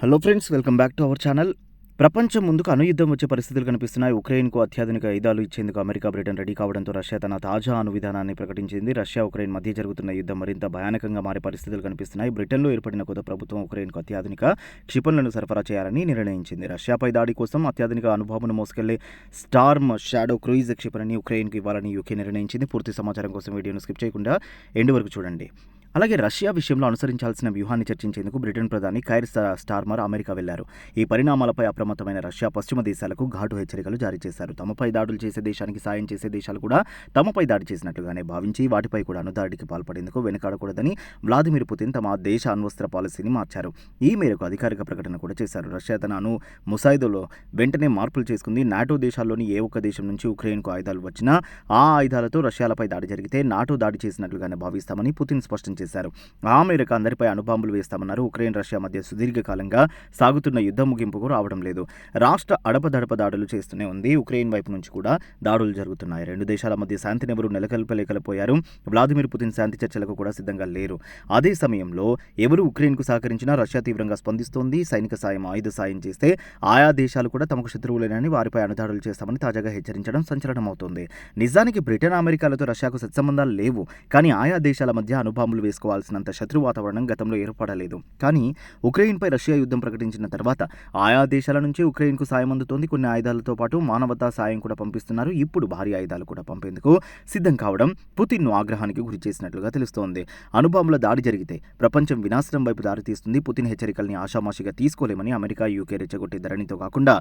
Hello friends, welcome back to our channel. ప్రపంచం ముందుకు అణుయుద్ధం వచ్చే పరిస్థితులు కనిపిస్తున్నాయి. ఉక్రెయిన్కు అత్యాధునిక ఆయుధాలు ఇచ్చేందుకు అమెరికా, బ్రిటన్ రెడీ కావడంతో రష్యా తన తాజా అణు విధానాన్ని ప్రకటించింది. రష్యా, ఉక్రెయిన్ మధ్య జరుగుతున్న యుద్ధం మరింత భయానకంగా మారే పరిస్థితులు కనిపిస్తున్నాయి. బ్రిటన్లో ఏర్పడిన కొత్త ప్రభుత్వం ఉక్రెయిన్కు అత్యాధునిక క్షిపణులను సరఫరా చేయాలని నిర్ణయించింది. రష్యాపై దాడి కోసం అత్యాధునిక అణుబాంబును మోసుకెళ్లే స్టార్మ్ షాడో క్రూయిజ్ క్షిపణిని ఉక్రెయిన్కు ఇవ్వాలని యూకే నిర్ణయించింది. పూర్తి సమాచారం కోసం వీడియోను స్కిప్ చేయకుండా ఎండ్ వరకు చూడండి. అలాగే రష్యా విషయంలో అనుసరించాల్సిన వ్యూహాన్ని చర్చించేందుకు బ్రిటన్ ప్రధాని కైర్ స్టార్మర్ అమెరికా వెళ్లారు. ఈ పరిణామాలపై అప్రమత్తమైన రష్యా పశ్చిమ దేశాలకు ఘాటు హెచ్చరికలు జారీ చేశారు. తమపై దాడులు చేసే దేశానికి సాయం చేసే దేశాలు కూడా తమపై దాడి చేసినట్లుగానే భావించి వాటిపై కూడా అణుదాడికి పాల్పడేందుకు వెనుకాడకూడదని వ్లాదిమిర్ పుతిన్ తమ దేశ అణ్వస్త్ర పాలసీని మార్చారు. ఈ మేరకు అధికారిక ప్రకటన కూడా చేశారు. రష్యా తన అణు ముసాయిదాలో వెంటనే మార్పులు చేసుకుంది. నాటో దేశాల్లోని ఏ ఒక్క దేశం నుంచి ఉక్రెయిన్కు ఆయుధాలు వచ్చినా ఆ ఆయుధాలతో రష్యాలపై దాడి జరిగితే నాటో దాడి చేసినట్లుగానే భావిస్తామని పుతిన్ స్పష్టం చేశారు. ఆ మేరకు అందరిపై అణుబాంబులు వేస్తామన్నారు. ఉక్రెయిన్, రష్యా మధ్య సుదీర్ఘకాలంగా సాగుతున్న యుద్ధం ముగింపుకు రావడం లేదు. రాష్ట్ర అడపదడప దాడులు చేస్తూనే ఉంది. ఉక్రెయిన్ వైపు నుంచి కూడా దాడులు జరుగుతున్నాయి. రెండు దేశాల మధ్య శాంతిని ఎవరూ నెలకొల్పలేకపోయారు. వ్లాదిమిర్ పుతిన్ శాంతి చర్చలకు కూడా సిద్ధంగా లేరు. అదే సమయంలో ఎవరు ఉక్రెయిన్కు సహకరించినా రష్యా తీవ్రంగా స్పందిస్తోంది. సైనిక సాయం, ఆయుధ సాయం చేస్తే ఆయా దేశాలు కూడా తమకు శత్రువులేనని వారిపై అణుదాడులు చేస్తామని తాజాగా హెచ్చరించడం సంచలనమవుతోంది. నిజానికి బ్రిటన్, అమెరికాలతో రష్యాకు సత్సంబంధాలు లేవు. కానీ ఆయా దేశాల మధ్య అణుబాంబులు వేసుకోవాల్సినంత శత్రు వాతావరణం గతంలో ఏర్పడలేదు. కానీ ఉక్రెయిన్పై రష్యా యుద్ధం ప్రకటించిన తర్వాత ఆయా దేశాల నుంచి ఉక్రెయిన్కు సాయం అందుతోంది. కొన్ని ఆయుధాలతో పాటు మానవతా సాయం కూడా పంపిస్తున్నారు. ఇప్పుడు భారీ ఆయుధాలు కూడా పంపేందుకు సిద్ధం కావడం పుతిన్ను ఆగ్రహానికి గురి చేసినట్లుగా తెలుస్తోంది. అణుబాంబుల దాడి జరిగితే ప్రపంచం వినాశనం వైపు దారితీస్తుంది. పుతిన్ హెచ్చరికల్ని ఆషామాషిగా తీసుకోలేమని అమెరికా, యూకే రెచ్చగొట్టే ధరణితో కాకుండా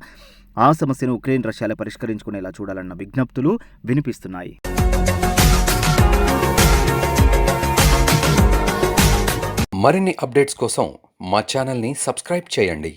ఆ సమస్యను ఉక్రెయిన్, రష్యాలే పరిష్కరించుకునేలా చూడాలన్న విజ్ఞప్తులు వినిపిస్తున్నాయి. మరిన్ని అప్డేట్స్ కోసం మా ఛానల్ని సబ్స్క్రైబ్ చేయండి.